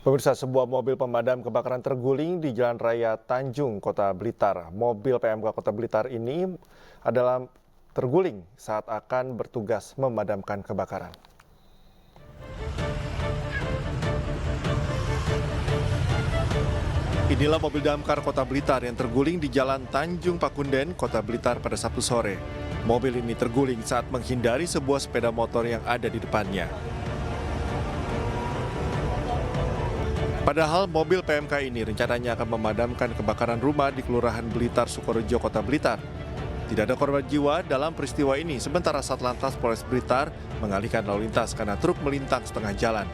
Pemirsa, sebuah mobil pemadam kebakaran terguling di Jalan Raya Tanjung, Kota Blitar. Mobil PMK Kota Blitar ini adalah terguling saat akan bertugas memadamkan kebakaran. Inilah mobil damkar Kota Blitar yang terguling di Jalan Tanjung Pakunden, Kota Blitar pada Sabtu sore. Mobil ini terguling saat menghindari sebuah sepeda motor yang ada di depannya. Padahal mobil PMK ini rencananya akan memadamkan kebakaran rumah di Kelurahan Blitar, Sukorejo, Kota Blitar. Tidak ada korban jiwa dalam peristiwa ini, sementara Satlantas Polres Blitar mengalihkan lalu lintas karena truk melintang setengah jalan.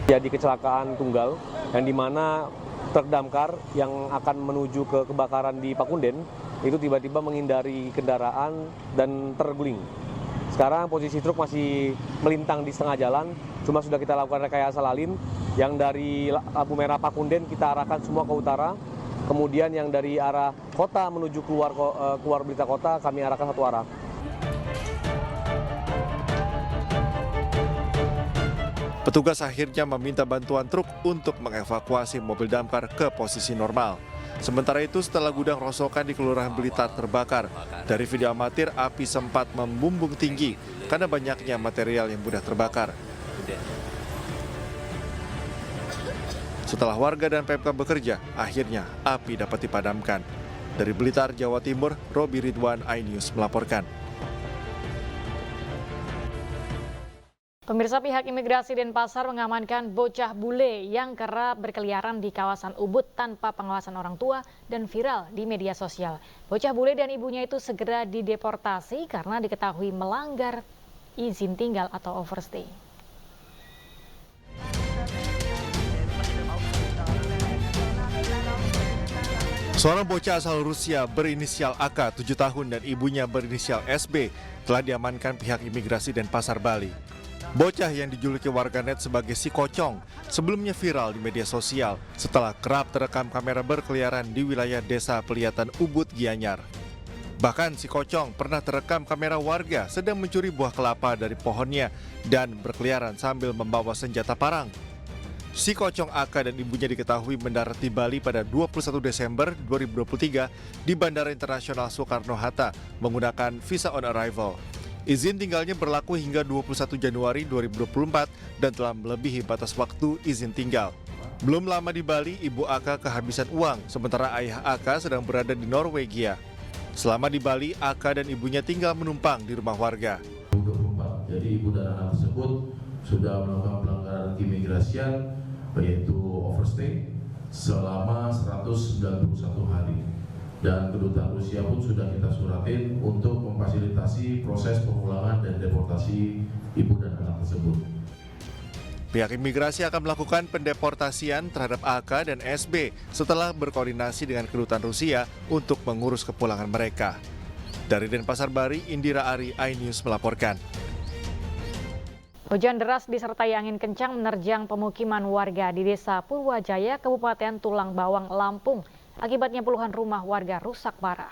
Jadi kecelakaan tunggal yang dimana truk damkar yang akan menuju ke kebakaran di Pakunden itu tiba-tiba menghindari kendaraan dan terguling. Sekarang posisi truk masih melintang di setengah jalan, cuma sudah kita lakukan rekayasa lalin. Yang dari lampu merah Pakunden kita arahkan semua ke utara, kemudian yang dari arah kota menuju keluar Blitar Kota kami arahkan satu arah. Petugas akhirnya meminta bantuan truk untuk mengevakuasi mobil damkar ke posisi normal. Sementara itu, setelah gudang rosokan di Kelurahan Blitar terbakar, dari video amatir api sempat membumbung tinggi karena banyaknya material yang mudah terbakar. Setelah warga dan PMK bekerja, akhirnya api dapat dipadamkan. Dari Blitar, Jawa Timur, Robi Ridwan, iNews melaporkan. Pemirsa, pihak imigrasi Denpasar mengamankan bocah bule yang kerap berkeliaran di kawasan Ubud tanpa pengawasan orang tua dan viral di media sosial. Bocah bule dan ibunya itu segera dideportasi karena diketahui melanggar izin tinggal atau overstay. Seorang bocah asal Rusia berinisial AK 7 tahun dan ibunya berinisial SB telah diamankan pihak imigrasi Denpasar, Bali. Bocah yang dijuluki warganet sebagai si Kocong sebelumnya viral di media sosial setelah kerap terekam kamera berkeliaran di wilayah desa Pelihatan Ubud, Gianyar. Bahkan si Kocong pernah terekam kamera warga sedang mencuri buah kelapa dari pohonnya dan berkeliaran sambil membawa senjata parang. Si Kocong AK dan ibunya diketahui mendarat di Bali pada 21 Desember 2023 di Bandara Internasional Soekarno-Hatta menggunakan visa on arrival. Izin tinggalnya berlaku hingga 21 Januari 2024 dan telah melebihi batas waktu izin tinggal. Belum lama di Bali, ibu AK kehabisan uang, sementara ayah AK sedang berada di Norwegia. Selama di Bali, AK dan ibunya tinggal menumpang di rumah warga. 2024, jadi ibu dan anak tersebut sudah melakukan pelanggaran keimigrasian, yaitu overstay, selama 191 hari. Dan kedutaan Rusia pun sudah kita suratin untuk memfasilitasi proses pemulangan dan deportasi ibu dan anak tersebut. Pihak imigrasi akan melakukan pendeportasian terhadap AK dan SB setelah berkoordinasi dengan kedutaan Rusia untuk mengurus kepulangan mereka. Dari Denpasar, Bali, Indira Ari, iNews melaporkan. Hujan deras disertai angin kencang menerjang pemukiman warga di Desa Purwajaya, Kabupaten Tulang Bawang, Lampung. Akibatnya puluhan rumah warga rusak parah.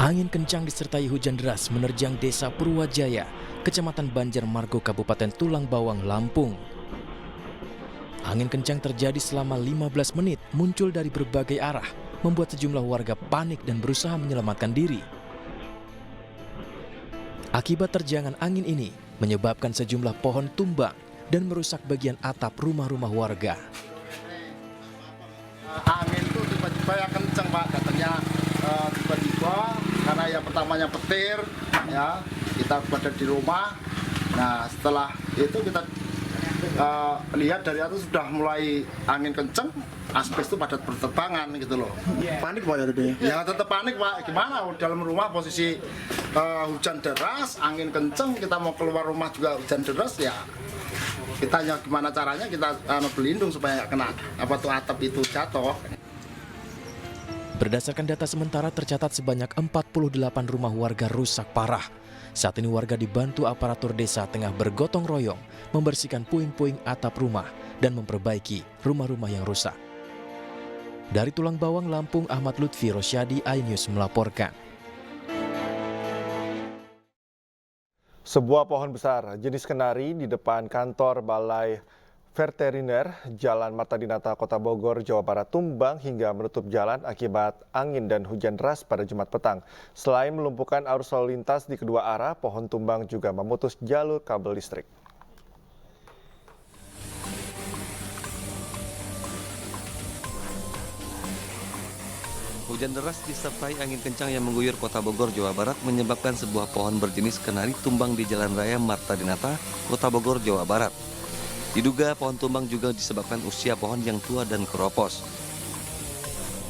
Angin kencang disertai hujan deras menerjang Desa Purwajaya, Kecamatan Banjarmargo, Kabupaten Tulang Bawang, Lampung. Angin kencang terjadi selama 15 menit, muncul dari berbagai arah, membuat sejumlah warga panik dan berusaha menyelamatkan diri. Akibat terjangan angin ini, menyebabkan sejumlah pohon tumbang dan merusak bagian atap rumah-rumah warga. Angin itu tiba-tiba ya kencang, Pak, katanya tiba-tiba karena yang pertamanya petir, ya kita berada di rumah. Nah setelah itu kita lihat dari atas sudah mulai angin kencang, asbes itu pada berterbangan gitu loh. Panik Pak ya tadi? Ya tetap panik Pak, gimana dalam rumah posisi hujan deras, angin kencang, kita mau keluar rumah juga hujan deras ya. Kita gimana caranya kita berlindung supaya kena atap itu jatuh. Berdasarkan data sementara tercatat sebanyak 48 rumah warga rusak parah. Saat ini warga dibantu aparatur desa tengah bergotong royong membersihkan puing-puing atap rumah dan memperbaiki rumah-rumah yang rusak. Dari Tulang Bawang, Lampung, Ahmad Lutfi Rosyadi, iNews melaporkan. Sebuah pohon besar jenis kenari di depan kantor Balai Veteriner Jalan Marta Dinata, Kota Bogor, Jawa Barat tumbang hingga menutup jalan akibat angin dan hujan deras pada Jumat petang. Selain melumpuhkan arus lalu lintas di kedua arah, pohon tumbang juga memutus jalur kabel listrik. Hujan deras disertai angin kencang yang mengguyur Kota Bogor, Jawa Barat menyebabkan sebuah pohon berjenis kenari tumbang di Jalan Raya Marta Dinata, Kota Bogor, Jawa Barat. Diduga pohon tumbang juga disebabkan usia pohon yang tua dan keropos.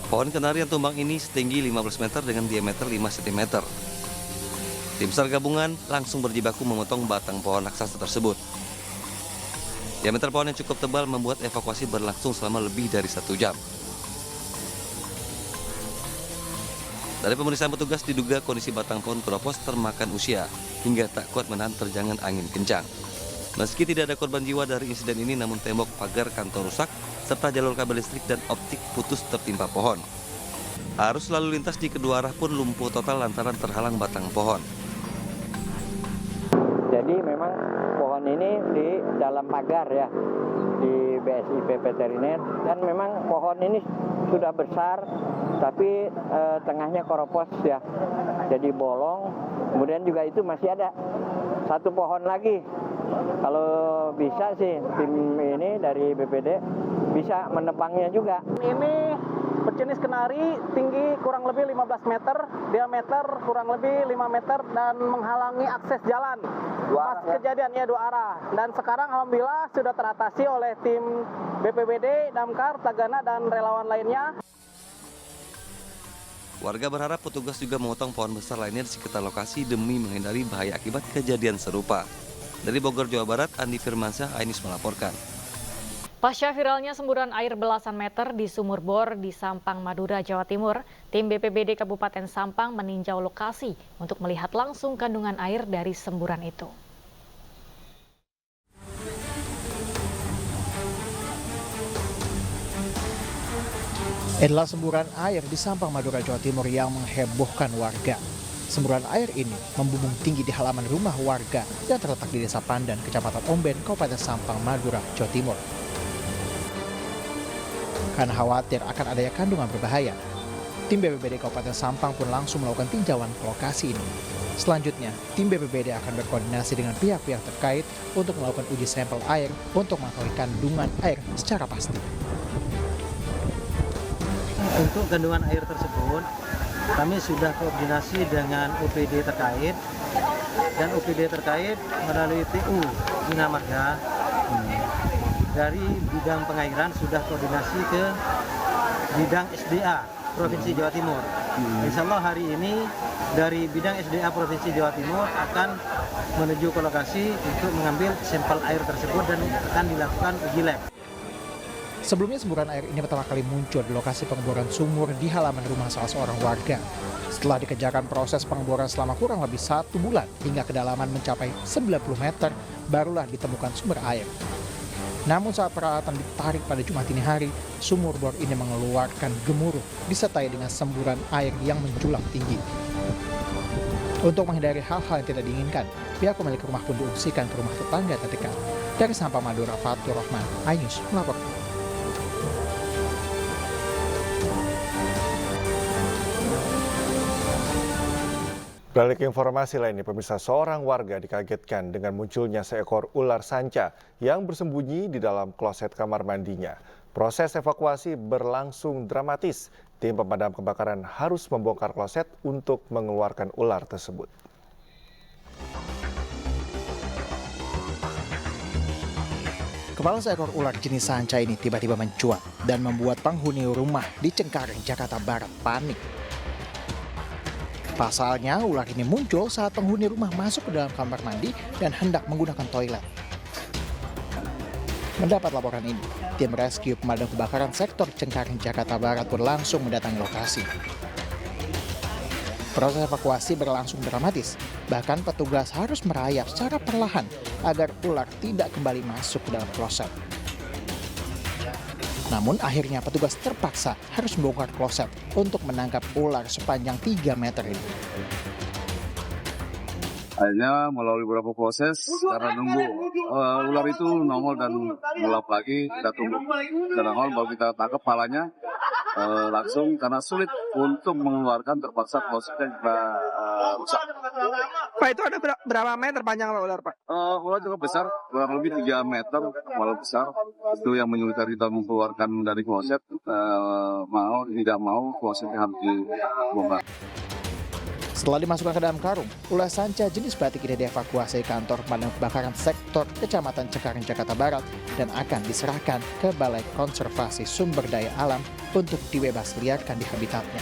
Pohon kenari yang tumbang ini setinggi 15 meter dengan diameter 5 cm. Tim SAR gabungan langsung berjibaku memotong batang pohon raksasa tersebut. Diameter pohon yang cukup tebal membuat evakuasi berlangsung selama lebih dari 1 jam. Dari pemeriksaan petugas diduga kondisi batang pohon keropos termakan usia hingga tak kuat menahan terjangan angin kencang. Meski tidak ada korban jiwa dari insiden ini, namun tembok pagar kantor rusak serta jalur kabel listrik dan optik putus tertimpa pohon. Arus lalu lintas di kedua arah pun lumpuh total lantaran terhalang batang pohon. Jadi memang pohon ini di dalam pagar ya, di BSIP Veteriner, dan memang pohon ini sudah besar tapi tengahnya keropos ya, jadi bolong. Kemudian juga itu masih ada satu pohon lagi. Kalau bisa sih tim ini dari BPD bisa menebangnya juga. Ini berjenis kenari, tinggi kurang lebih 15 meter, diameter kurang lebih 5 meter dan menghalangi akses jalan. Pas kejadiannya 2 arah. Dan sekarang alhamdulillah sudah teratasi oleh tim BPBD, Damkar, Tagana dan relawan lainnya. Warga berharap petugas juga memotong pohon besar lainnya di sekitar lokasi demi menghindari bahaya akibat kejadian serupa. Dari Bogor, Jawa Barat, Andi Firmansyah, iNews melaporkan. Pasca viralnya semburan air belasan meter di sumur bor di Sampang, Madura, Jawa Timur, tim BPBD Kabupaten Sampang meninjau lokasi untuk melihat langsung kandungan air dari semburan itu. Adalah semburan air di Sampang, Madura, Jawa Timur yang menghebohkan warga. Semburan air ini membumbung tinggi di halaman rumah warga yang terletak di Desa Pandan, Kecamatan Omben, Kabupaten Sampang, Madura, Jawa Timur. Karena khawatir akan adanya kandungan berbahaya, tim BPBD Kabupaten Sampang pun langsung melakukan tinjauan ke lokasi ini. Selanjutnya, tim BPBD akan berkoordinasi dengan pihak-pihak terkait untuk melakukan uji sampel air untuk mengetahui kandungan air secara pasti. Untuk kandungan air tersebut, kami sudah koordinasi dengan OPD terkait, dan OPD terkait melalui TU Bina Marga dari bidang pengairan sudah koordinasi ke bidang SDA Provinsi Jawa Timur. Insya Allah hari ini dari bidang SDA Provinsi Jawa Timur akan menuju ke lokasi untuk mengambil sampel air tersebut dan akan dilakukan uji lab. Sebelumnya semburan air ini pertama kali muncul di lokasi pengeboran sumur di halaman rumah salah seorang warga. Setelah dikerjakan proses pengeboran selama kurang lebih 1 bulan hingga kedalaman mencapai 90 meter, barulah ditemukan sumber air. Namun saat peralatan ditarik pada Jumat ini hari, sumur bor ini mengeluarkan gemuruh disertai dengan semburan air yang menjulang tinggi. Untuk menghindari hal-hal yang tidak diinginkan, pihak pemilik rumah pun diungsikan ke rumah tetangga terdekat. Dari Sampang, Madura, Fatur Rahman, iNews melaporkan. Beralih ke informasi lainnya, pemirsa, seorang warga dikagetkan dengan munculnya seekor ular sanca yang bersembunyi di dalam kloset kamar mandinya. Proses evakuasi berlangsung dramatis. Tim pemadam kebakaran harus membongkar kloset untuk mengeluarkan ular tersebut. Kepala seekor ular jenis sanca ini tiba-tiba mencuat dan membuat penghuni rumah di Cengkareng, Jakarta Barat panik. Pasalnya, ular ini muncul saat penghuni rumah masuk ke dalam kamar mandi dan hendak menggunakan toilet. Mendapat laporan ini, tim rescue pemadam kebakaran sektor Cengkareng, Jakarta Barat pun langsung mendatangi lokasi. Proses evakuasi berlangsung dramatis, bahkan petugas harus merayap secara perlahan agar ular tidak kembali masuk ke dalam kloset. Namun akhirnya petugas terpaksa harus membongkar kloset untuk menangkap ular sepanjang 3 meter ini. Akhirnya melalui beberapa proses karena nunggu ular itu nongol dan ngelap lagi, kita tunggu. Dan nongol baru kita tangkap palanya langsung karena sulit untuk mengeluarkan, terpaksa klosetnya kita rusak. Pak, itu ada berapa meter panjang Pak ular Pak? Ular cukup besar, kurang lebih 3 meter, walau besar. Itu yang menyulitkan kita mengeluarkan dari kloset, mau tidak mau klosetnya harus dibongkar. Setelah dimasukkan ke dalam karung, ular sanca jenis batik ini dievakuasi ke kantor pemadam kebakaran sektor Kecamatan Cengkareng, Jakarta Barat dan akan diserahkan ke Balai Konservasi Sumber Daya Alam untuk dibebasliarkan di habitatnya.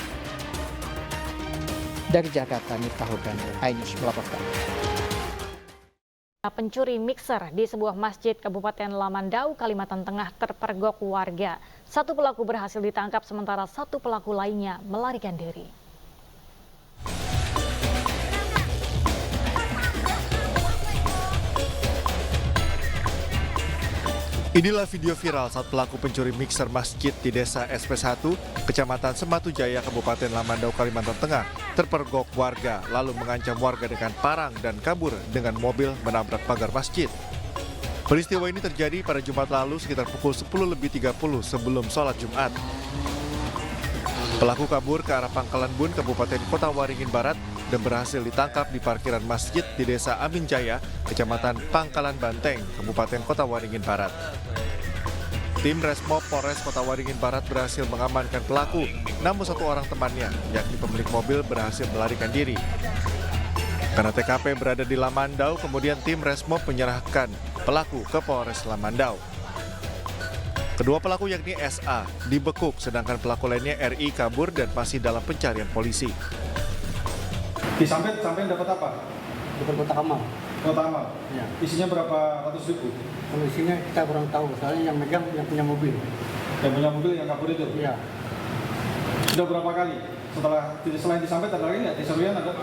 Dari Jakarta, Miftahul Gandhi, iNews melaporkan. Pencuri mixer di sebuah masjid Kabupaten Lamandau, Kalimantan Tengah terpergok warga. Satu pelaku berhasil ditangkap sementara satu pelaku lainnya melarikan diri. Inilah video viral saat pelaku pencuri mixer masjid di desa SP1, Kecamatan Sematu Jaya, Kabupaten Lamandau, Kalimantan Tengah, terpergok warga lalu mengancam warga dengan parang dan kabur dengan mobil menabrak pagar masjid. Peristiwa ini terjadi pada Jumat lalu sekitar pukul 10.30 sebelum sholat Jumat. Pelaku kabur ke arah Pangkalan Bun, Kabupaten Kota Waringin Barat dan berhasil ditangkap di parkiran masjid di Desa Amin Jaya, Kecamatan Pangkalan Banteng, Kabupaten Kota Waringin Barat. Tim Resmob Polres Kota Waringin Barat berhasil mengamankan pelaku, namun satu orang temannya, yakni pemilik mobil, berhasil melarikan diri. Karena TKP berada di Lamandau, kemudian tim Resmob menyerahkan pelaku ke Polres Lamandau. Kedua pelaku yakni SA dibekuk, sedangkan pelaku lainnya RI kabur dan masih dalam pencarian polisi. Sampai dapat apa? Dapat kotak amal. Kotak amal? Ya. Isinya berapa ratus ribu? Kalau isinya kita kurang tahu, soalnya yang megang yang punya mobil. Yang punya mobil yang kabur itu? Iya. Sudah berapa kali? Selain disampait ada lagi nggak? Di Surian ada?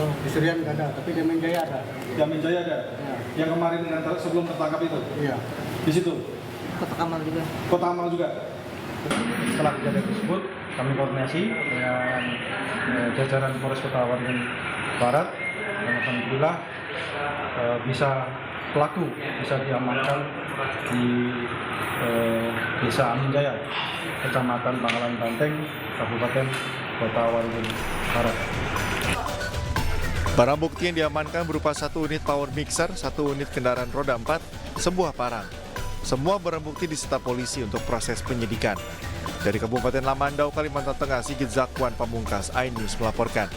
Oh, di Surian nggak ada, tapi di Amin Jaya ada. Di Amin Jaya ada? Ya. Yang kemarin sebelum tertangkap itu? Iya. Di situ? Kotak amal juga. Kotak amal juga? Setelah kejadian tersebut, kami koordinasi dengan jajaran Polres Kota Waringin Barat dan alhamdulillah pelaku bisa diamankan di Desa Amin Jaya, Kecamatan Pangkalan Banteng, Kabupaten Kota Waringin Barat. Barang bukti yang diamankan berupa 1 unit power mixer, 1 unit kendaraan roda 4, sebuah parang. Semua barang bukti disita polisi untuk proses penyidikan. Dari Kabupaten Lamandau, Kalimantan Tengah, Sigit Zakwan Pamungkas, iNews melaporkan.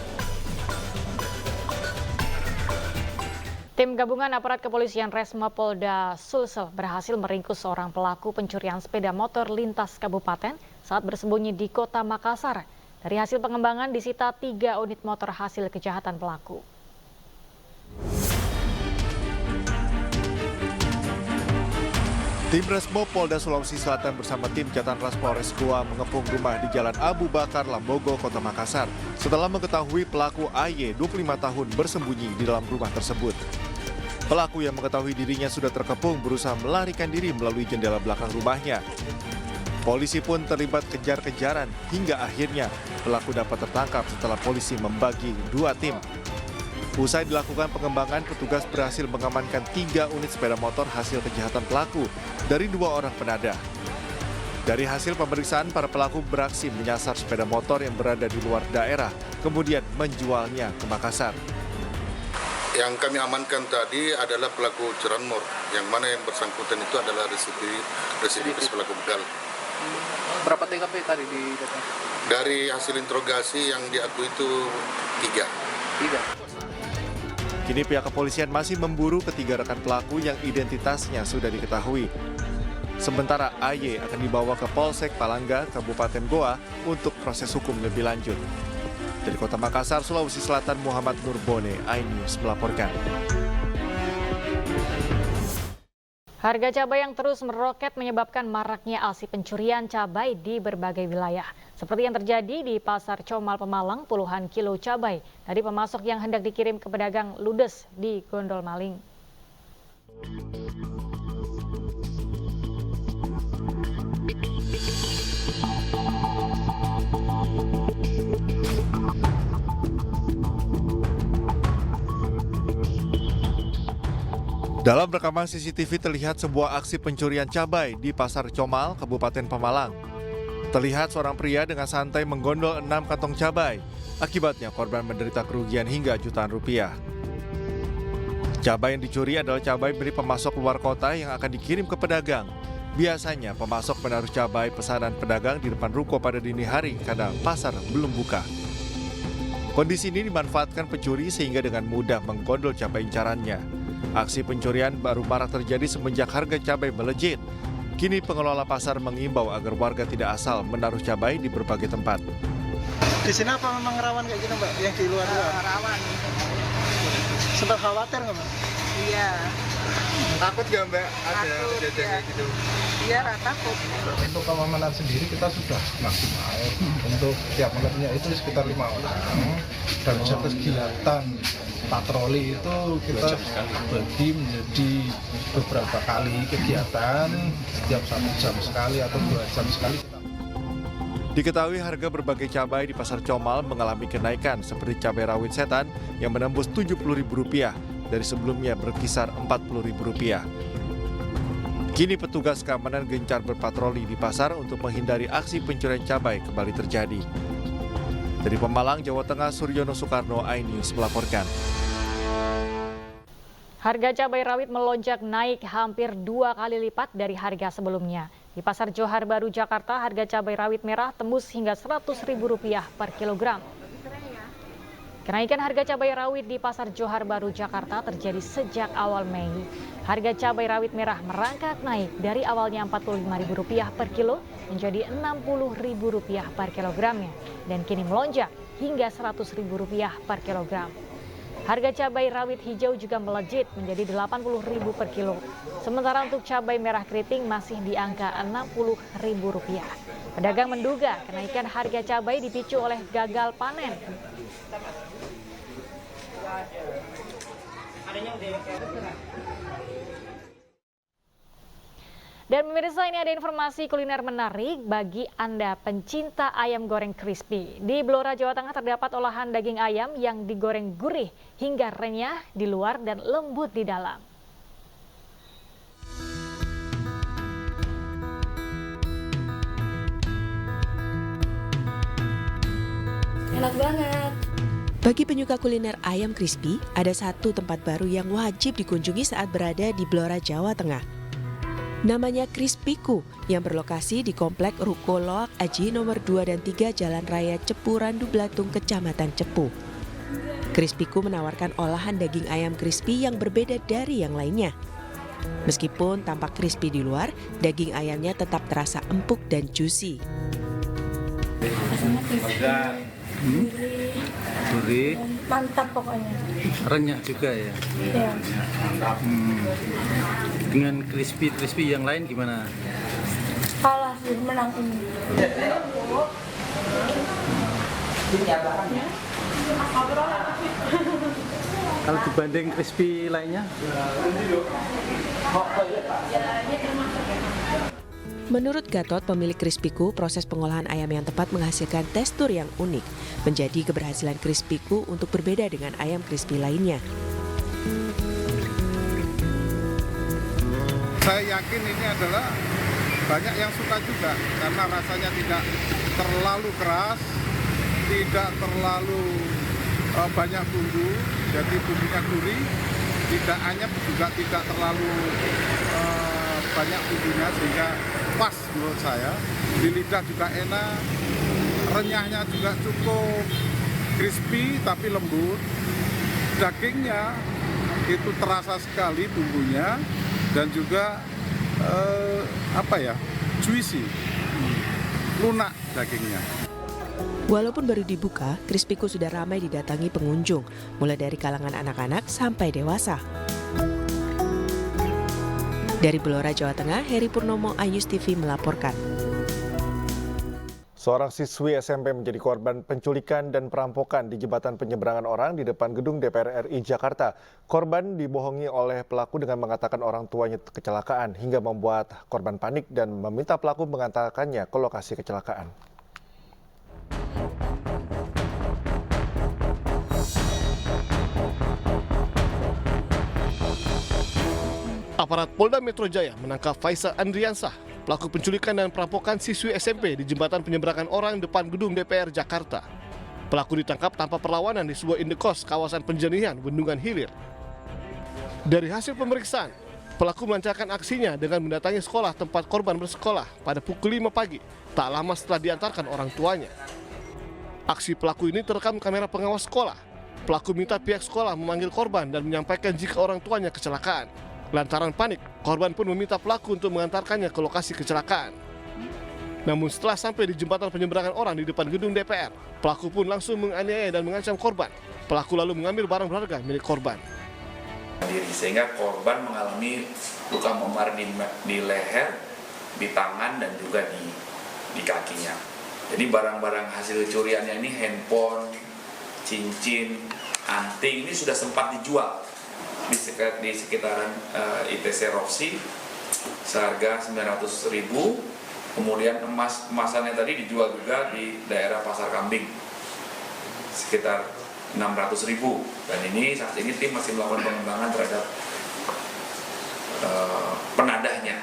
Tim gabungan aparat kepolisian Resmob Polda Sulsel berhasil meringkus seorang pelaku pencurian sepeda motor lintas kabupaten saat bersembunyi di Kota Makassar. Dari hasil pengembangan disita 3 unit motor hasil kejahatan pelaku. Tim Resmob Polda Sulawesi Selatan bersama tim Jatanras Polres Goa mengepung rumah di Jalan Abu Bakar, Lambogo, Kota Makassar setelah mengetahui pelaku AY 25 tahun bersembunyi di dalam rumah tersebut. Pelaku yang mengetahui dirinya sudah terkepung berusaha melarikan diri melalui jendela belakang rumahnya. Polisi pun terlibat kejar-kejaran hingga akhirnya pelaku dapat tertangkap setelah polisi membagi 2 tim. Usai dilakukan pengembangan, petugas berhasil mengamankan 3 unit sepeda motor hasil kejahatan pelaku dari 2 orang penadah. Dari hasil pemeriksaan, para pelaku beraksi menyasar sepeda motor yang berada di luar daerah, kemudian menjualnya ke Makassar. Yang kami amankan tadi adalah pelaku curanmor, yang mana yang bersangkutan itu adalah residivis pelaku begal. Berapa TKP tadi di data? Dari hasil interogasi yang diakui itu 3. Kini pihak kepolisian masih memburu ketiga rekan pelaku yang identitasnya sudah diketahui. Sementara AY akan dibawa ke Polsek Palangga, Kabupaten Goa untuk proses hukum lebih lanjut. Dari Kota Makassar, Sulawesi Selatan, Muhammad Nurbone, iNews melaporkan. Harga cabai yang terus meroket menyebabkan maraknya aksi pencurian cabai di berbagai wilayah. Seperti yang terjadi di Pasar Comal Pemalang, puluhan kilo cabai dari pemasok yang hendak dikirim ke pedagang ludes di gondol maling. Dalam rekaman CCTV terlihat sebuah aksi pencurian cabai di Pasar Comal, Kabupaten Pemalang. Terlihat seorang pria dengan santai menggondol 6 kantong cabai. Akibatnya korban menderita kerugian hingga jutaan rupiah. Cabai yang dicuri adalah cabai milik pemasok luar kota yang akan dikirim ke pedagang. Biasanya pemasok menaruh cabai pesanan pedagang di depan ruko pada dini hari karena pasar belum buka. Kondisi ini dimanfaatkan pencuri sehingga dengan mudah menggondol cabai incarannya. Aksi pencurian baru marak terjadi semenjak harga cabai melejit. Kini pengelola pasar mengimbau agar warga tidak asal menaruh cabai di berbagai tempat. Di sini apa memang rawan kayak gitu Mbak, yang di luar-luar? Rawan. Sempat khawatir nggak Mbak? Iya. Takut nggak Mbak ada kejadian kayak gitu? Iya, takut. Untuk keamanan sendiri kita sudah maksimal. Untuk tiap malamnya itu sekitar 5 orang. Dan satu kegiatan patroli itu kita bagi menjadi beberapa kali kegiatan, setiap 1 jam sekali atau 2 jam sekali. Diketahui harga berbagai cabai di Pasar Comal mengalami kenaikan seperti cabai rawit setan yang menembus Rp70.000 dari sebelumnya berkisar Rp40.000. Kini petugas keamanan gencar berpatroli di pasar untuk menghindari aksi pencurian cabai kembali terjadi. Dari Pemalang, Jawa Tengah, Suryono Soekarno, iNews melaporkan. Harga cabai rawit melonjak naik hampir 2 kali lipat dari harga sebelumnya. Di Pasar Johar Baru, Jakarta, harga cabai rawit merah tembus hingga Rp100.000 per kilogram. Kenaikan harga cabai rawit di Pasar Johar Baru, Jakarta terjadi sejak awal Mei. Harga cabai rawit merah merangkak naik dari awalnya Rp45.000 per kilo menjadi Rp60.000 per kilogramnya dan kini melonjak hingga Rp100.000 per kilogram. Harga cabai rawit hijau juga melejit menjadi Rp80.000 per kilo. Sementara untuk cabai merah keriting masih di angka Rp60.000. Pedagang menduga kenaikan harga cabai dipicu oleh gagal panen. Dan pemirsa, ini ada informasi kuliner menarik bagi Anda pencinta ayam goreng crispy. Di Blora, Jawa Tengah terdapat olahan daging ayam yang digoreng gurih hingga renyah di luar dan lembut di dalam. Enak banget. Bagi penyuka kuliner ayam crispy, ada satu tempat baru yang wajib dikunjungi saat berada di Blora, Jawa Tengah. Namanya Crispyku yang berlokasi di Komplek Ruko Loak Aji nomor 2 dan 3 Jalan Raya Cepu Randu Blatung, Kecamatan Cepu. Crispyku menawarkan olahan daging ayam crispy yang berbeda dari yang lainnya. Meskipun tampak crispy di luar, daging ayamnya tetap terasa empuk dan juicy. Gurih, Mantap pokoknya. renyah juga ya. Iya. Dengan crispy yang lain gimana? Kalah sih, menang ini. Kalau dibanding crispy lainnya? Menurut Gatot, pemilik Crispyku, proses pengolahan ayam yang tepat menghasilkan tekstur yang unik, menjadi keberhasilan Crispyku untuk berbeda dengan ayam crispy lainnya. Saya yakin ini adalah banyak yang suka juga karena rasanya tidak terlalu keras, tidak terlalu banyak bumbu, jadi bumbunya gurih, tidak anyep juga tidak terlalu banyak bumbunya sehingga pas menurut saya. Di lidah juga enak, renyahnya juga cukup crispy tapi lembut. Dagingnya itu terasa sekali bumbunya dan juga juicy, lunak dagingnya. Walaupun baru dibuka, Crispyku sudah ramai didatangi pengunjung, mulai dari kalangan anak-anak sampai dewasa. Dari Blora, Jawa Tengah, Heri Purnomo, iNews TV melaporkan. Seorang siswi SMP menjadi korban penculikan dan perampokan di jembatan penyeberangan orang di depan gedung DPR RI Jakarta. Korban dibohongi oleh pelaku dengan mengatakan orang tuanya kecelakaan hingga membuat korban panik dan meminta pelaku mengantarkannya ke lokasi kecelakaan. Aparat Polda Metro Jaya menangkap Faisal Andriansah, pelaku penculikan dan perampokan siswi SMP di jembatan penyeberangan orang depan gedung DPR Jakarta. Pelaku ditangkap tanpa perlawanan di sebuah indekos kawasan Penjenihan, Bendungan Hilir. Dari hasil pemeriksaan, pelaku melancarkan aksinya dengan mendatangi sekolah tempat korban bersekolah pada pukul 5 pagi, tak lama setelah diantarkan orang tuanya. Aksi pelaku ini terekam kamera pengawas sekolah. Pelaku minta pihak sekolah memanggil korban dan menyampaikan jika orang tuanya kecelakaan. Lantaran panik, korban pun meminta pelaku untuk mengantarkannya ke lokasi kecelakaan. Namun setelah sampai di jembatan penyeberangan orang di depan gedung DPR, pelaku pun langsung menganiaya dan mengancam korban. Pelaku lalu mengambil barang berharga milik korban. Sehingga korban mengalami luka memar di leher, di tangan, dan juga di kakinya. Jadi barang-barang hasil curiannya ini handphone, cincin, anting ini sudah sempat dijual di sekitaran ITC Roxy seharga 900.000. Kemudian emasannya tadi dijual juga di daerah Pasar Kambing sekitar 600.000. Dan ini saat ini tim masih melakukan pengembangan terhadap penadahnya.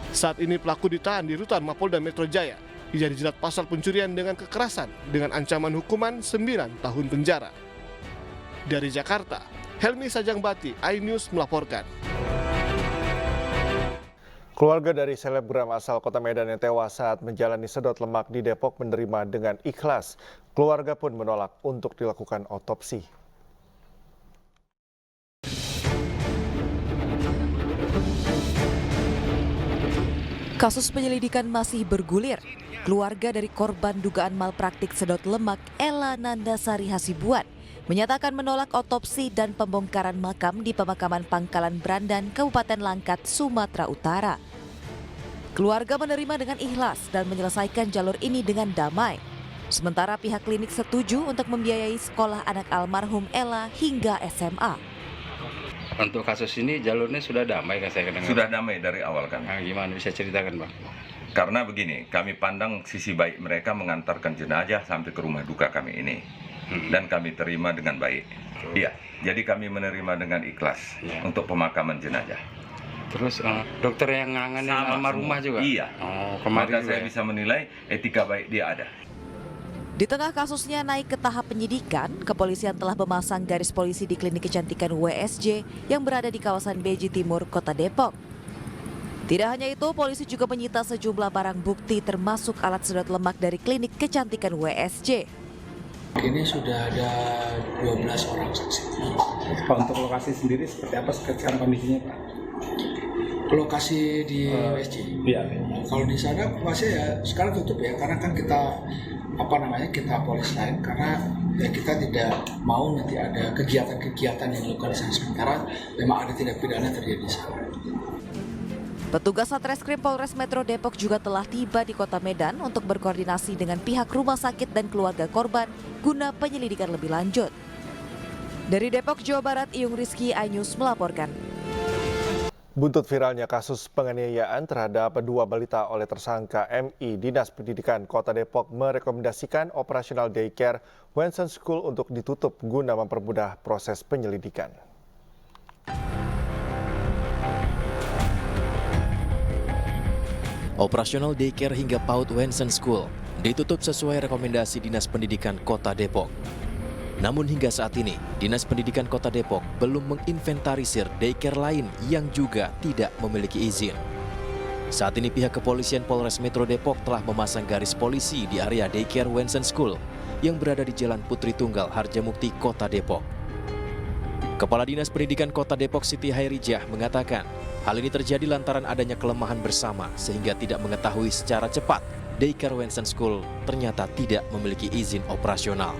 Saat ini pelaku ditahan di rutan Mapolda Metro Jaya. Ia dijerat pasal pencurian dengan kekerasan dengan ancaman hukuman 9 tahun penjara. Dari Jakarta, Helmi Sajangbati, iNews melaporkan. Keluarga dari selebgram asal Kota Medan yang tewas saat menjalani sedot lemak di Depok menerima dengan ikhlas. Keluarga pun menolak untuk dilakukan otopsi. Kasus penyelidikan masih bergulir. Keluarga dari korban dugaan malpraktik sedot lemak Ella Nandasari Hasibuan menyatakan menolak otopsi dan pembongkaran makam di pemakaman Pangkalan Brandan, Kabupaten Langkat, Sumatera Utara. Keluarga menerima dengan ikhlas dan menyelesaikan jalur ini dengan damai. Sementara pihak klinik setuju untuk membiayai sekolah anak almarhum Ella hingga SMA. Untuk kasus ini jalurnya sudah damai kan saya dengar? Sudah damai dari awal kan. Nah, gimana bisa ceritakan Bang? Karena begini, kami pandang sisi baik mereka mengantarkan jenazah sampai ke rumah duka kami ini. Dan kami terima dengan baik. Iya, jadi kami menerima dengan ikhlas untuk pemakaman jenazah. Terus dokter yang nangani almarhumah juga? Iya, maka saya bisa menilai etika baik dia ada. Di tengah kasusnya naik ke tahap penyidikan, kepolisian telah memasang garis polisi di klinik kecantikan WSJ yang berada di kawasan Beji Timur, Kota Depok. Tidak hanya itu, polisi juga menyita sejumlah barang bukti termasuk alat sedot lemak dari klinik kecantikan WSJ. Ini sudah ada 12 orang saksi. Pak, untuk lokasi sendiri seperti apa sekarang kondisinya, Pak? Lokasi di WSJ? Iya. Kalau di sana masih ya sekarang tutup ya, karena kan kita kita polis lain, karena ya kita tidak mau nanti ada kegiatan-kegiatan yang dilakukan di sana, sementara memang ada tindak pidana terjadi di sana. Petugas Satreskrim Polres Metro Depok juga telah tiba di Kota Medan untuk berkoordinasi dengan pihak rumah sakit dan keluarga korban guna penyelidikan lebih lanjut. Dari Depok, Jawa Barat, Iyung Rizky, iNews melaporkan. Buntut viralnya kasus penganiayaan terhadap 2 balita oleh tersangka MI, Dinas Pendidikan Kota Depok merekomendasikan operasional daycare Wensen School untuk ditutup guna mempermudah proses penyelidikan. Operasional daycare hingga PAUD Wensen School ditutup sesuai rekomendasi Dinas Pendidikan Kota Depok. Namun hingga saat ini, Dinas Pendidikan Kota Depok belum menginventarisir daycare lain yang juga tidak memiliki izin. Saat ini pihak kepolisian Polres Metro Depok telah memasang garis polisi di area daycare Wensen School yang berada di Jalan Putri Tunggal, Harjamukti, Kota Depok. Kepala Dinas Pendidikan Kota Depok Siti Hairijah mengatakan, hal ini terjadi lantaran adanya kelemahan bersama sehingga tidak mengetahui secara cepat daycare Wensen School ternyata tidak memiliki izin operasional.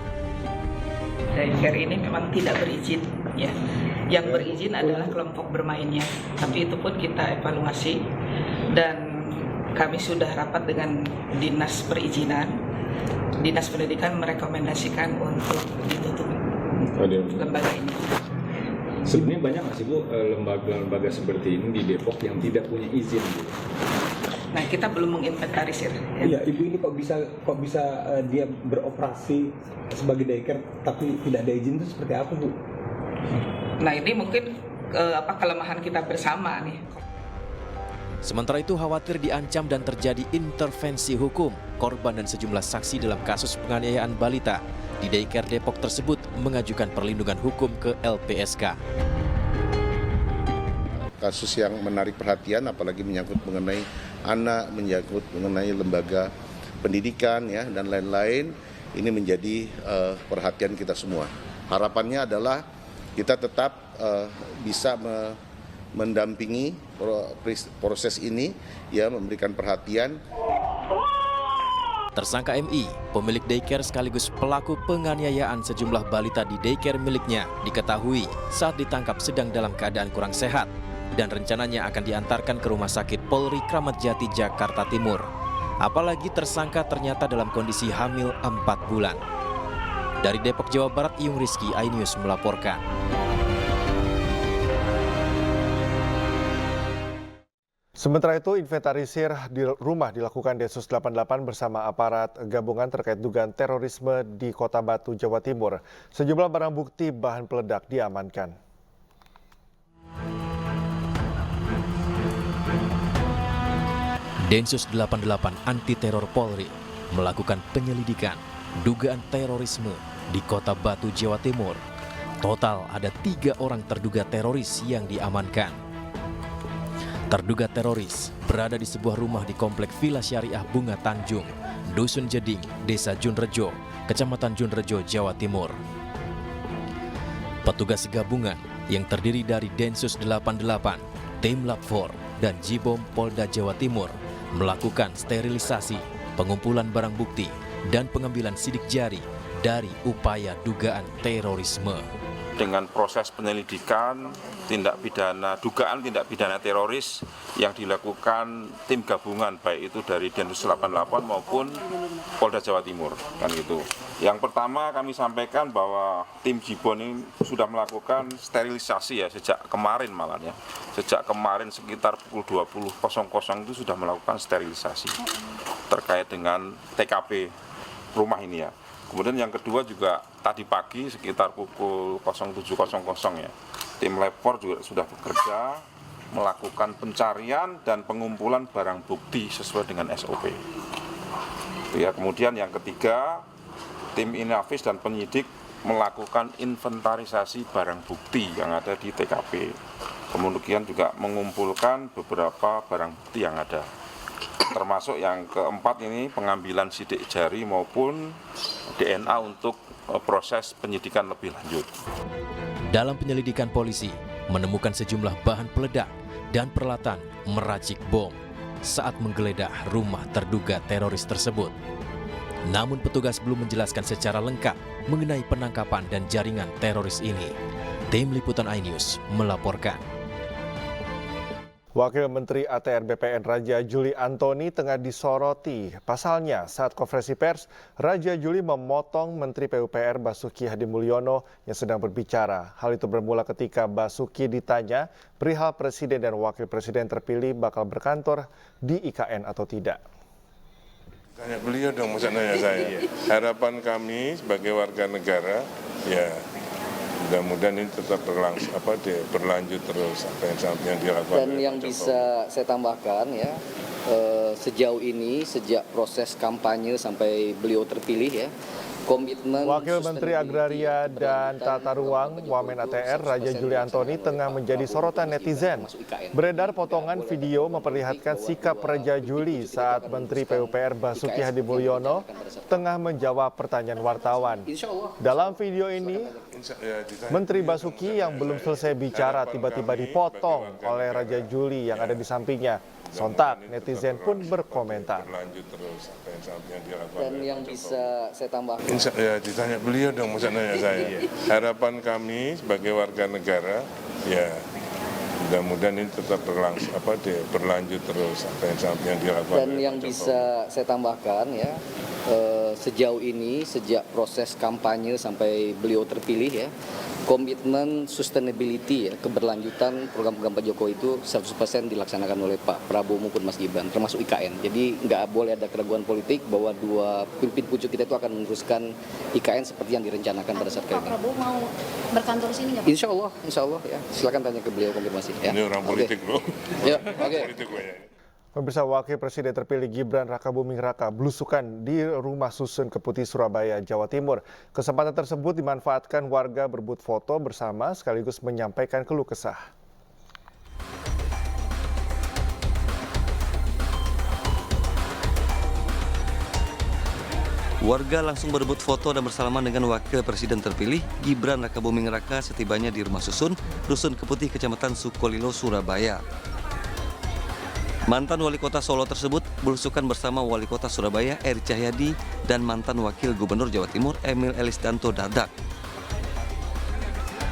Daycare ini memang tidak berizin, ya. Yang berizin adalah kelompok bermainnya. Tapi itu pun kita evaluasi dan kami sudah rapat dengan Dinas Perizinan. Dinas Pendidikan merekomendasikan untuk ditutup lembaga ini. Sebenarnya banyak nggak sih Bu lembaga-lembaga seperti ini di Depok yang tidak punya izin? Nah, kita belum menginventarisir. Iya, Ibu ini kok bisa dia beroperasi sebagai daycare tapi tidak ada izin itu seperti apa, Bu? Nah, ini mungkin kelemahan kita bersama nih. Sementara itu khawatir diancam dan terjadi intervensi hukum, korban dan sejumlah saksi dalam kasus penganiayaan balita di daycare Depok tersebut mengajukan perlindungan hukum ke LPSK. Kasus yang menarik perhatian, apalagi menyangkut mengenai anak, menyangkut mengenai lembaga pendidikan ya dan lain-lain, ini menjadi perhatian kita semua. Harapannya adalah kita tetap bisa mendampingi proses ini, ya, memberikan perhatian. Tersangka MI, pemilik daycare sekaligus pelaku penganiayaan sejumlah balita di daycare miliknya, diketahui saat ditangkap sedang dalam keadaan kurang sehat dan rencananya akan diantarkan ke Rumah Sakit Polri Kramat Jati, Jakarta Timur. Apalagi tersangka ternyata dalam kondisi hamil 4 bulan. Dari Depok, Jawa Barat, Iyung Rizky, iNews melaporkan. Sementara itu, inventarisir di rumah dilakukan Densus 88 bersama aparat gabungan terkait dugaan terorisme di Kota Batu, Jawa Timur. Sejumlah barang bukti bahan peledak diamankan. Densus 88 Anti Teror Polri melakukan penyelidikan dugaan terorisme di Kota Batu, Jawa Timur. Total ada 3 orang terduga teroris yang diamankan. Terduga teroris berada di sebuah rumah di Komplek Villa Syariah Bunga Tanjung, Dusun Jeding, Desa Junrejo, Kecamatan Junrejo, Jawa Timur. Petugas gabungan yang terdiri dari Densus 88, Tim Lab 4, dan Jibom Polda Jawa Timur melakukan sterilisasi, pengumpulan barang bukti, dan pengambilan sidik jari dari upaya dugaan terorisme. Dengan proses penyelidikan dugaan tindak pidana teroris yang dilakukan tim gabungan, baik itu dari Densus 88 maupun Polda Jawa Timur, kan gitu. Yang pertama kami sampaikan bahwa tim Jibon ini sudah melakukan sterilisasi ya sejak kemarin malah ya. Sejak kemarin sekitar pukul 20.00 itu sudah melakukan sterilisasi terkait dengan TKP rumah ini ya. Kemudian yang kedua juga tadi pagi sekitar pukul 07.00 ya, tim Lab 4 juga sudah bekerja melakukan pencarian dan pengumpulan barang bukti sesuai dengan SOP. Ya, kemudian yang ketiga, tim Inavis dan penyidik melakukan inventarisasi barang bukti yang ada di TKP. Kemudian juga mengumpulkan beberapa barang bukti yang ada. Termasuk yang keempat ini pengambilan sidik jari maupun DNA untuk proses penyidikan lebih lanjut. Dalam penyelidikan polisi menemukan sejumlah bahan peledak dan peralatan meracik bom saat menggeledah rumah terduga teroris tersebut. Namun petugas belum menjelaskan secara lengkap mengenai penangkapan dan jaringan teroris ini. Tim Liputan iNews melaporkan. Wakil Menteri ATR BPN Raja Juli Antoni tengah disoroti. Pasalnya, saat konferensi pers, Raja Juli memotong Menteri PUPR Basuki Hadimulyono yang sedang berbicara. Hal itu bermula ketika Basuki ditanya perihal Presiden dan Wakil Presiden terpilih bakal berkantor di IKN atau tidak. Tanya beliau dong, masa nanya saya. Harapan kami sebagai warga negara, ya mudah-mudahan ini tetap berlanjut terus apa yang dilakukan. Dan yang bisa saya tambahkan ya, sejauh ini sejak proses kampanye sampai beliau terpilih ya, komitmen Wakil Menteri Agraria dan Tata Ruang Wamen ATR Raja Juli Antoni tengah menjadi sorotan netizen. Beredar potongan video memperlihatkan sikap Raja Juli saat Menteri PUPR Basuki Hadimulyono tengah menjawab pertanyaan wartawan. Dalam video ini, Menteri Basuki yang belum selesai bicara tiba-tiba dipotong oleh Raja Juli yang ada di sampingnya. Sontak netizen pun berkomentar. Dan yang bisa saya tambahkan. Ya ditanya beliau dong, masa nanya saya. Harapan kami sebagai warga negara, ya mudah-mudahan ini tetap berlanjut terus apa yang dilakukan. Dan yang bisa saya tambahkan ya, sejauh ini sejak proses kampanye sampai beliau terpilih ya, komitmen sustainability ya, keberlanjutan program-program Pak Jokowi itu 100% dilaksanakan oleh Pak Prabowo maupun Mas Gibran, termasuk IKN. Jadi nggak boleh ada keraguan politik bahwa dua pimpin pucuk kita itu akan meneruskan IKN seperti yang direncanakan pada saat Pak Prabowo mau berkantor sini nggak Pak? Insya Allah ya. Silakan tanya ke beliau konfirmasi. Ya. Ini orang politik bro. Ya, oke. Pemirsa, Wakil Presiden terpilih Gibran Rakabuming Raka belusukan di rumah susun Keputih, Surabaya, Jawa Timur. Kesempatan tersebut dimanfaatkan warga berebut foto bersama sekaligus menyampaikan keluh kesah. Warga langsung berebut foto dan bersalaman dengan Wakil Presiden terpilih Gibran Rakabuming Raka setibanya di rumah susun Dusun Keputih, Kecamatan Sukolilo, Surabaya. Mantan Wali Kota Solo tersebut belusukan bersama Wali Kota Surabaya Eri Cahyadi dan mantan Wakil Gubernur Jawa Timur Emil Elisdanto Dardak.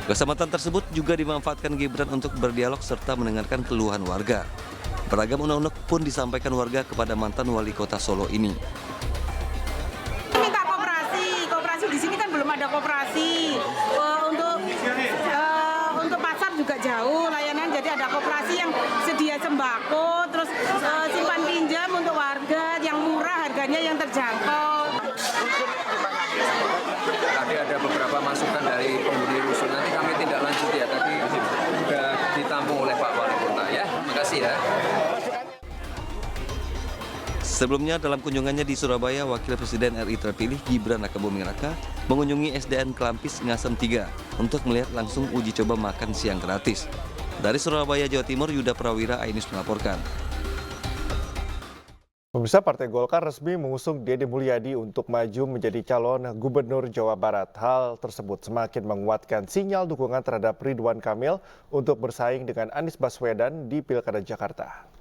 Kesempatan tersebut juga dimanfaatkan Gibran untuk berdialog serta mendengarkan keluhan warga. Beragam unek-unek pun disampaikan warga kepada mantan Wali Kota Solo ini. Minta koperasi di sini kan belum ada koperasi. Untuk pasar juga jauh layanan, jadi ada koperasi yang sedia sembako, terus simpan pinjam untuk warga yang murah, harganya yang terjangkau. Tadi ada beberapa masukan dari penghuni rusun, nanti kami tindak lanjut ya, tadi sudah ditampung oleh Pak Wali Kota ya. Makasih ya. Sebelumnya dalam kunjungannya di Surabaya, Wakil Presiden RI terpilih Gibran Rakabuming Raka mengunjungi SDN Kelampis Ngasem 3 untuk melihat langsung uji coba makan siang gratis. Dari Surabaya, Jawa Timur, Yuda Prawira, iNews melaporkan. Pemirsa, Partai Golkar resmi mengusung Deddy Mulyadi untuk maju menjadi calon Gubernur Jawa Barat. Hal tersebut semakin menguatkan sinyal dukungan terhadap Ridwan Kamil untuk bersaing dengan Anies Baswedan di Pilkada Jakarta.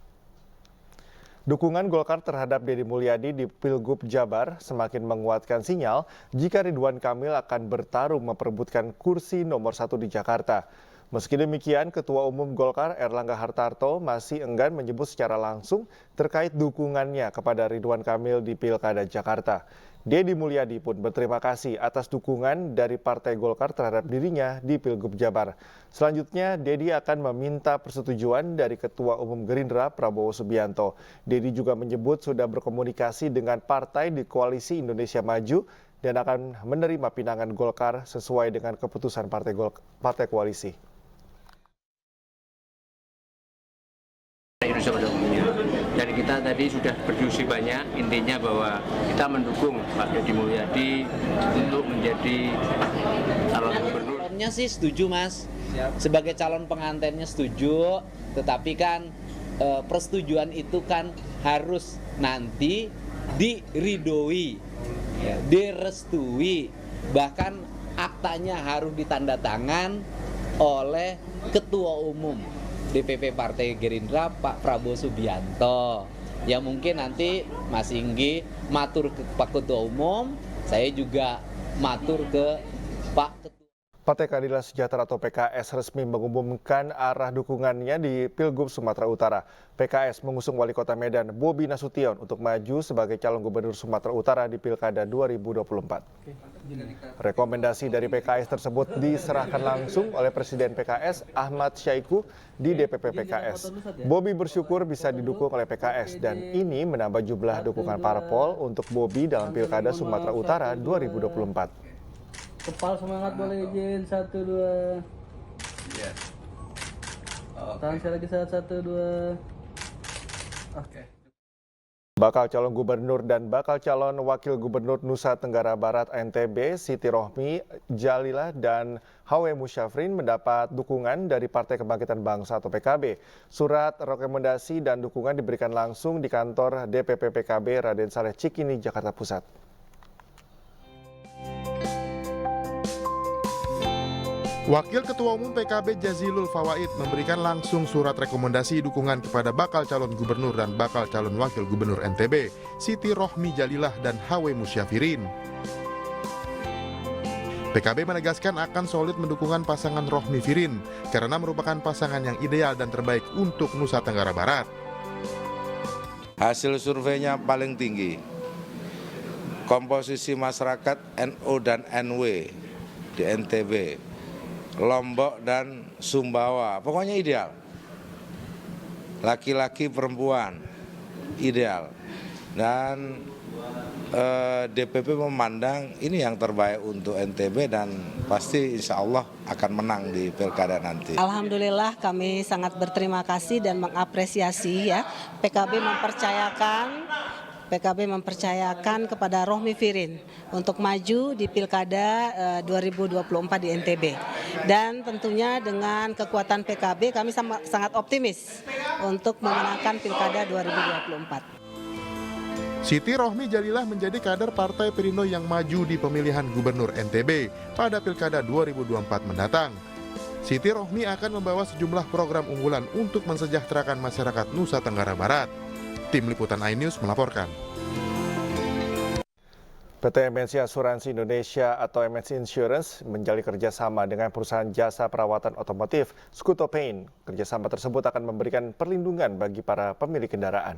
Dukungan Golkar terhadap Deddy Mulyadi di Pilgub Jabar semakin menguatkan sinyal jika Ridwan Kamil akan bertarung memperebutkan kursi nomor 1 di Jakarta. Meski demikian, Ketua Umum Golkar Erlangga Hartarto masih enggan menyebut secara langsung terkait dukungannya kepada Ridwan Kamil di Pilkada Jakarta. Deddy Mulyadi pun berterima kasih atas dukungan dari Partai Golkar terhadap dirinya di Pilgub Jabar. Selanjutnya, Deddy akan meminta persetujuan dari Ketua Umum Gerindra Prabowo Subianto. Deddy juga menyebut sudah berkomunikasi dengan partai di Koalisi Indonesia Maju dan akan menerima pinangan Golkar sesuai dengan keputusan partai koalisi. Dan kita tadi sudah berdiskusi banyak, intinya bahwa kita mendukung Pak Deddy Mulyadi untuk menjadi calon gubernur. Calonnya sih setuju Mas, sebagai calon pengantinnya setuju, tetapi kan persetujuan itu kan harus nanti diridoi, direstui, bahkan aktanya harus ditandatangan oleh Ketua Umum DPP Partai Gerindra Pak Prabowo Subianto. Ya mungkin nanti Mas Inggi matur ke Pak Ketua Umum, saya juga matur ke Pak Ketua. Partai Keadilan Sejahtera atau PKS resmi mengumumkan arah dukungannya di Pilgub Sumatera Utara. PKS mengusung Wali Kota Medan Bobi Nasution untuk maju sebagai calon Gubernur Sumatera Utara di Pilkada 2024. Rekomendasi dari PKS tersebut diserahkan langsung oleh Presiden PKS Ahmad Syaiqo di DPP PKS. Bobi bersyukur bisa didukung oleh PKS dan ini menambah jumlah dukungan parpol untuk Bobi dalam Pilkada Sumatera Utara 2024. Kepal semangat boleh izin 1, 2. Iya. Tahan saya lagi 1, 2. Oke. Bakal calon gubernur dan bakal calon wakil gubernur Nusa Tenggara Barat NTB Siti Rohmi Jalilah dan Hawe Musyafrin mendapat dukungan dari Partai Kebangkitan Bangsa atau PKB. Surat rekomendasi dan dukungan diberikan langsung di kantor DPP PKB Raden Saleh Cikini, Jakarta Pusat. Wakil Ketua Umum PKB Jazilul Fawaid memberikan langsung surat rekomendasi dukungan kepada bakal calon gubernur dan bakal calon wakil gubernur NTB, Siti Rohmi Jalilah dan Hawe Musyafirin. PKB menegaskan akan solid mendukungkan pasangan Rohmi Firin karena merupakan pasangan yang ideal dan terbaik untuk Nusa Tenggara Barat. Hasil surveinya paling tinggi. Komposisi masyarakat NU dan NW di NTB Lombok dan Sumbawa. Pokoknya ideal. Laki-laki, perempuan, ideal. Dan DPP memandang ini yang terbaik untuk NTB dan pasti insya Allah akan menang di pilkada nanti. Alhamdulillah kami sangat berterima kasih dan mengapresiasi ya PKB mempercayakan kepada Rohmi Firin untuk maju di pilkada 2024 di NTB. Dan tentunya dengan kekuatan PKB kami sangat optimis untuk memenangkan pilkada 2024. Siti Rohmi Jalilah menjadi kader Partai Perindo yang maju di pemilihan Gubernur NTB pada Pilkada 2024 mendatang. Siti Rohmi akan membawa sejumlah program unggulan untuk mensejahterakan masyarakat Nusa Tenggara Barat. Tim Liputan iNews melaporkan. PT MNC Asuransi Indonesia atau MNC Insurance menjalin kerjasama dengan perusahaan jasa perawatan otomotif Skuto Paint. Kerjasama tersebut akan memberikan perlindungan bagi para pemilik kendaraan.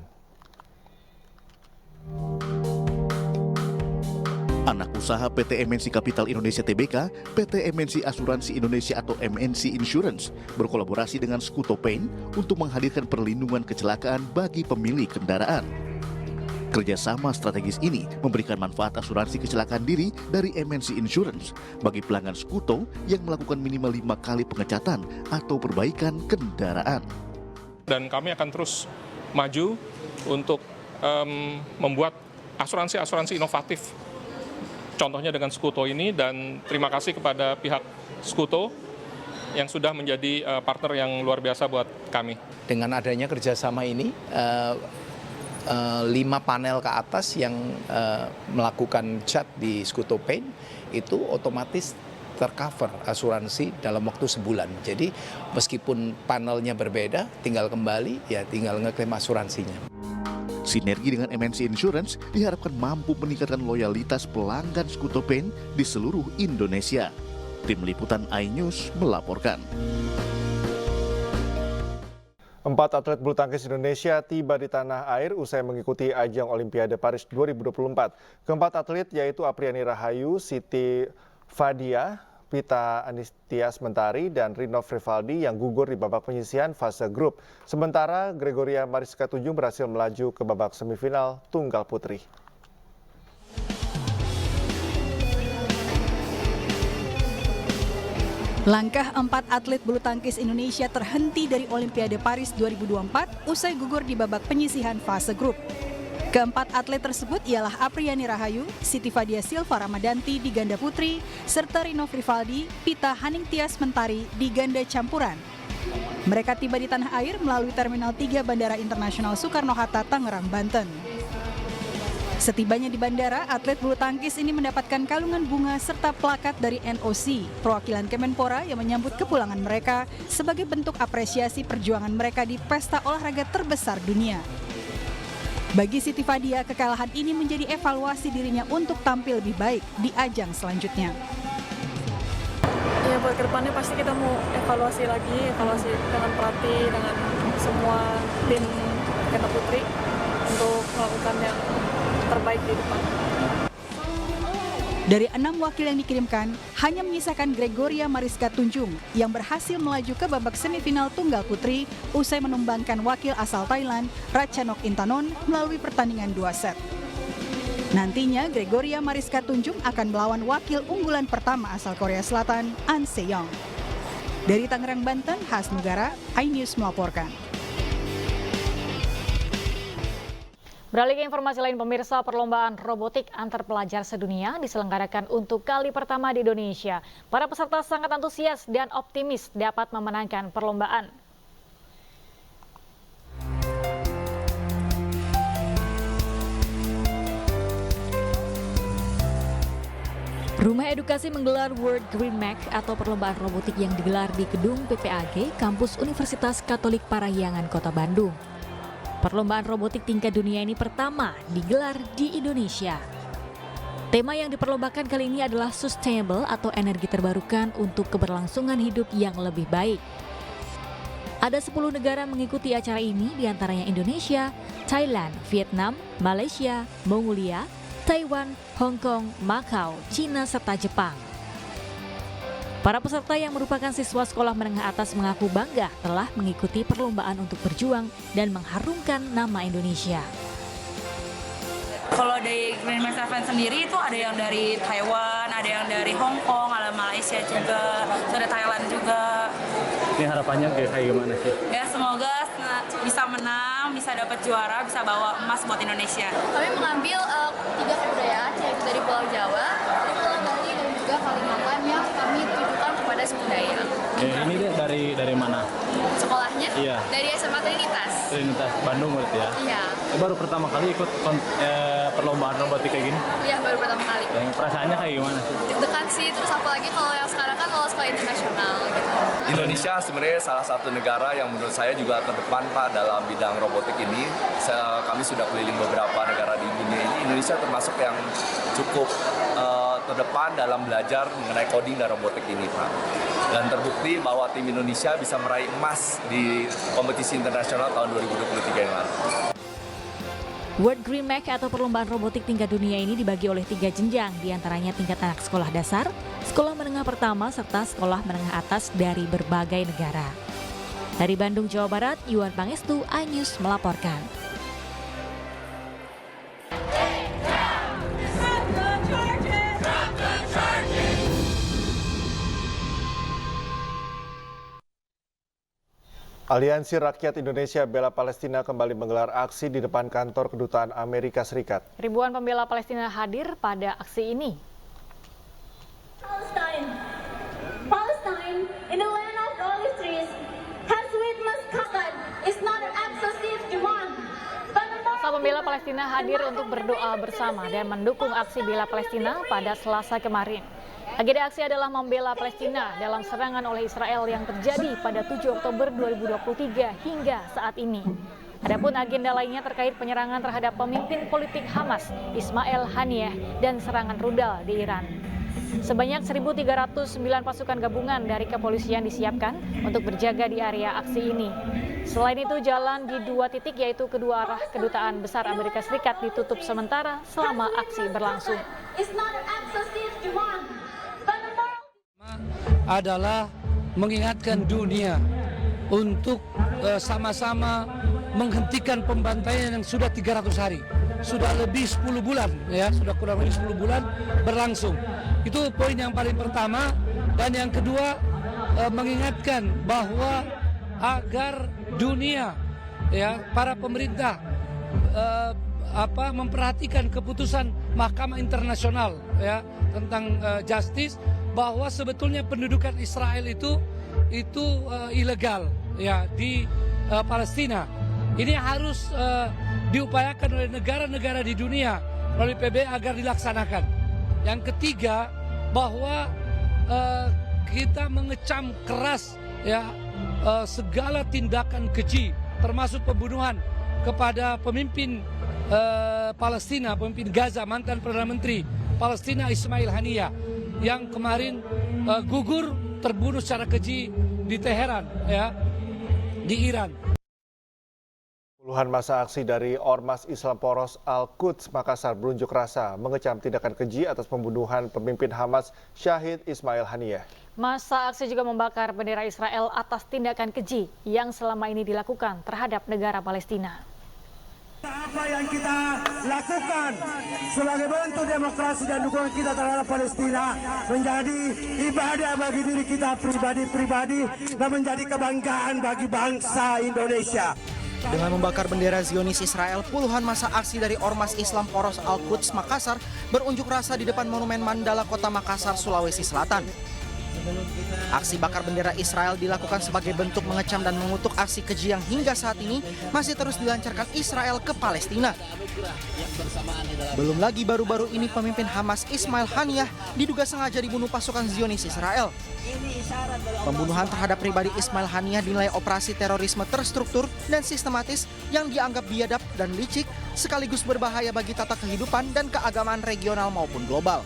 Anak usaha PT MNC Capital Indonesia Tbk, PT MNC Asuransi Indonesia atau MNC Insurance berkolaborasi dengan Skuto Paint untuk menghadirkan perlindungan kecelakaan bagi pemilik kendaraan. Kerjasama strategis ini memberikan manfaat asuransi kecelakaan diri dari MNC Insurance bagi pelanggan Skuto yang melakukan minimal 5 kali pengecatan atau perbaikan kendaraan. Dan kami akan terus maju untuk membuat asuransi-asuransi inovatif. Contohnya dengan Skuto ini, dan terima kasih kepada pihak Skuto yang sudah menjadi partner yang luar biasa buat kami. Dengan adanya kerjasama ini, 5 panel ke atas yang melakukan cat di Skuto Paint itu otomatis tercover asuransi dalam waktu sebulan. Jadi meskipun panelnya berbeda, tinggal kembali, ya tinggal ngeklaim asuransinya. Sinergi dengan MNC Insurance diharapkan mampu meningkatkan loyalitas pelanggan Skuto Paint di seluruh Indonesia. Tim Liputan iNews melaporkan. 4 atlet bulu tangkis Indonesia tiba di tanah air usai mengikuti ajang Olimpiade Paris 2024. Keempat atlet yaitu Apriani Rahayu, Siti Fadia, Pita Anistias Mentari, dan Rino Frivaldi yang gugur di babak penyisihan fase grup. Sementara Gregoria Mariska Tunjung berhasil melaju ke babak semifinal tunggal putri. Langkah 4 atlet bulu tangkis Indonesia terhenti dari Olimpiade Paris 2024 usai gugur di babak penyisihan fase grup. Keempat atlet tersebut ialah Apriani Rahayu, Siti Fadia Silva Ramadanti di ganda putri, serta Rino Frivaldi, Pita Haningtyas Mentari di ganda campuran. Mereka tiba di tanah air melalui Terminal 3 Bandara Internasional Soekarno-Hatta, Tangerang, Banten. Setibanya di bandara, atlet bulu tangkis ini mendapatkan kalungan bunga serta plakat dari NOC, perwakilan Kemenpora yang menyambut kepulangan mereka sebagai bentuk apresiasi perjuangan mereka di pesta olahraga terbesar dunia. Bagi Siti Fadia, kekalahan ini menjadi evaluasi dirinya untuk tampil lebih baik di ajang selanjutnya. Ya, buat kedepannya pasti kita mau evaluasi dengan pelatih, dengan semua tim ganda putri untuk melakukan yang terbaik di depan. Dari 6 wakil yang dikirimkan, hanya menyisakan Gregoria Mariska Tunjung yang berhasil melaju ke babak semifinal tunggal putri usai menumbangkan wakil asal Thailand, Ratchanok Intanon, melalui pertandingan 2 set. Nantinya, Gregoria Mariska Tunjung akan melawan wakil unggulan pertama asal Korea Selatan, An Se-young. Dari Tangerang, Banten, Has Nugara, iNews melaporkan. Beralih ke informasi lain, pemirsa, perlombaan robotik antar pelajar sedunia diselenggarakan untuk kali pertama di Indonesia. Para peserta sangat antusias dan optimis dapat memenangkan perlombaan. Rumah Edukasi menggelar World Green Mac atau perlombaan robotik yang digelar di gedung PPAG, kampus Universitas Katolik Parahyangan, Kota Bandung. Perlombaan robotik tingkat dunia ini pertama digelar di Indonesia. Tema yang diperlombakan kali ini adalah sustainable atau energi terbarukan untuk keberlangsungan hidup yang lebih baik. Ada 10 negara mengikuti acara ini, diantaranya Indonesia, Thailand, Vietnam, Malaysia, Mongolia, Taiwan, Hong Kong, Macau, China, serta Jepang. Para peserta yang merupakan siswa sekolah menengah atas mengaku bangga telah mengikuti perlombaan untuk berjuang dan mengharumkan nama Indonesia. Kalau dari Green Max Event sendiri itu ada yang dari Taiwan, ada yang dari Hong Kong, ada Malaysia juga, ada Thailand juga. Ini harapannya kayak gimana sih? Ya semoga bisa menang, bisa dapat juara, bisa bawa emas buat Indonesia. Kami mengambil 3 kebudayaan, yaitu dari Pulau Jawa, dari Pulau Bali, dan juga Kalimantan yang kami tujukan kepada suku Dayak. Ini dari mana? Sekolahnya? Iya. Dari SMA Trinitas. Trinitas Bandung berarti ya? Iya. Baru pertama kali ikut perlombaan robotik kayak gini? Iya, baru pertama kali. Dan perasaannya kayak gimana sih? Deg-degan sih, terus apalagi kalau yang sekarang kan kalau sekolah internasional gitu. Indonesia sebenarnya salah satu negara yang menurut saya juga terdepan Pak dalam bidang robotik ini. Kami sudah keliling beberapa negara di dunia ini. Indonesia termasuk yang cukup terdepan dalam belajar mengenai coding dan robotik ini Pak. Dan terbukti bahwa tim Indonesia bisa meraih emas di kompetisi internasional tahun 2023 yang lalu. World Green Mac atau perlombaan robotik tingkat dunia ini dibagi oleh 3 jenjang, diantaranya tingkat anak sekolah dasar, sekolah menengah pertama, serta sekolah menengah atas dari berbagai negara. Dari Bandung, Jawa Barat, Yuan Pangestu, iNews melaporkan. Aliansi Rakyat Indonesia Bela Palestina kembali menggelar aksi di depan kantor Kedutaan Amerika Serikat. Ribuan pembela Palestina hadir pada aksi ini. Palestine, in the land of olive trees, has witnessed Qatar is not an excessive demand. Masa pembela Palestina hadir untuk berdoa bersama dan mendukung aksi bela Palestina pada Selasa kemarin. Agenda aksi adalah membela Palestina dalam serangan oleh Israel yang terjadi pada 7 Oktober 2023 hingga saat ini. Adapun agenda lainnya terkait penyerangan terhadap pemimpin politik Hamas, Ismail Haniyeh, dan serangan rudal di Iran. Sebanyak 1.309 pasukan gabungan dari kepolisian disiapkan untuk berjaga di area aksi ini. Selain itu, jalan di 2 titik yaitu kedua arah Kedutaan Besar Amerika Serikat ditutup sementara selama aksi berlangsung. Adalah mengingatkan dunia untuk sama-sama menghentikan pembantaian yang sudah 300 hari. Sudah lebih 10 bulan, ya, sudah kurang lebih 10 bulan berlangsung. Itu poin yang paling pertama. Dan yang kedua, mengingatkan bahwa agar dunia, ya, para pemerintah memperhatikan keputusan Mahkamah Internasional, ya, tentang justice, bahwa sebetulnya pendudukan Israel itu ilegal, ya, di Palestina. Ini harus diupayakan oleh negara-negara di dunia melalui PBB agar dilaksanakan. Yang ketiga, bahwa kita mengecam keras, ya, segala tindakan keji, termasuk pembunuhan kepada pemimpin Palestina, pemimpin Gaza, mantan Perdana Menteri Palestina Ismail Haniyeh, yang kemarin gugur terbunuh secara keji di Teheran, ya, di Iran. Puluhan massa aksi dari Ormas Islam Poros Al-Quds Makassar berunjuk rasa mengecam tindakan keji atas pembunuhan pemimpin Hamas Syahid Ismail Haniyeh. Massa aksi juga membakar bendera Israel atas tindakan keji yang selama ini dilakukan terhadap negara Palestina. Apa yang kita lakukan sebagai bentuk demokrasi dan dukungan kita terhadap Palestina menjadi ibadah bagi diri kita pribadi-pribadi dan menjadi kebanggaan bagi bangsa Indonesia. Dengan membakar bendera Zionis Israel, puluhan massa aksi dari Ormas Islam Poros Al-Quds Makassar berunjuk rasa di depan Monumen Mandala Kota Makassar, Sulawesi Selatan. Aksi bakar bendera Israel dilakukan sebagai bentuk mengecam dan mengutuk aksi keji yang hingga saat ini masih terus dilancarkan Israel ke Palestina. Belum lagi baru-baru ini pemimpin Hamas Ismail Haniyeh diduga sengaja dibunuh pasukan Zionis Israel. Pembunuhan terhadap pribadi Ismail Haniyeh dinilai operasi terorisme terstruktur dan sistematis yang dianggap biadab dan licik sekaligus berbahaya bagi tata kehidupan dan keagamaan regional maupun global.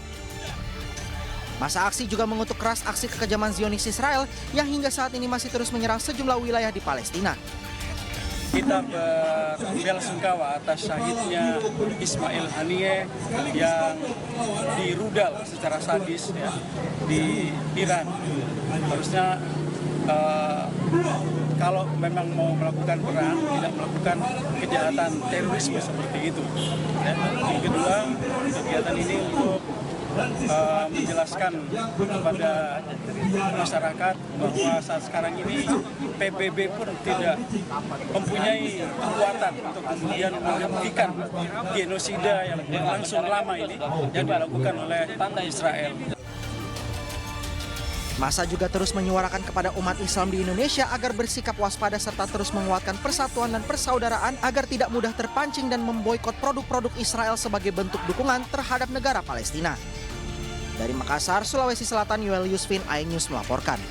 Massa aksi juga mengutuk keras aksi kekejaman Zionis Israel yang hingga saat ini masih terus menyerang sejumlah wilayah di Palestina. Kita berbelasungkawa atas syahidnya Ismail Haniyeh yang dirudal secara sadis ya, di Iran. Harusnya kalau memang mau melakukan perang, tidak melakukan kejahatan terorisme seperti itu. Ya. Yang kedua, kegiatan ini untuk menjelaskan kepada masyarakat bahwa saat sekarang ini PBB pun tidak mempunyai kekuatan untuk kemudian menghentikan genosida yang berlangsung lama ini yang dilakukan oleh Israel. Massa juga terus menyuarakan kepada umat Islam di Indonesia agar bersikap waspada serta terus menguatkan persatuan dan persaudaraan agar tidak mudah terpancing dan memboikot produk-produk Israel sebagai bentuk dukungan terhadap negara Palestina. Dari Makassar, Sulawesi Selatan, Yoel Yusfin, iNews melaporkan.